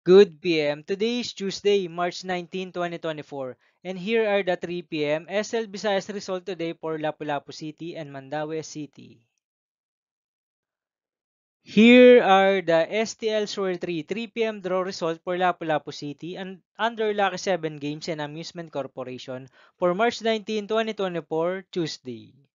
Good PM. Today is Tuesday, March 19, 2024, and here are the 3 p.m. SL Visayas result today for Lapu-Lapu City and Mandaue City. Here are the STL Sur 3 p.m. draw result for Lapu-Lapu City and under Lucky 7 Games and Amusement Corporation for March 19, 2024, Tuesday.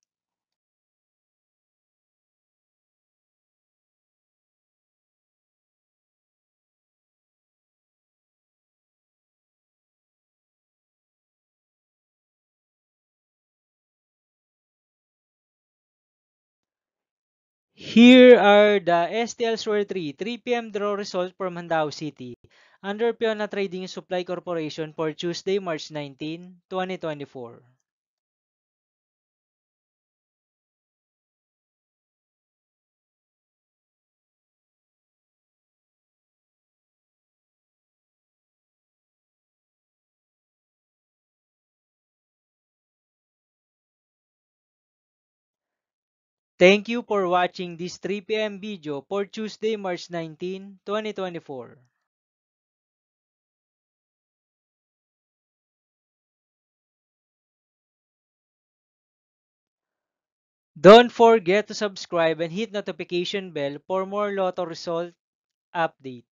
Here are the STL Sur 3 p.m. draw result for Mandaue City under Piona Trading Supply Corporation for Tuesday, March 19, 2024. Thank you for watching this 3 p.m. video for Tuesday, March 19, 2024. Don't forget to subscribe and hit notification bell for more Lotto result update.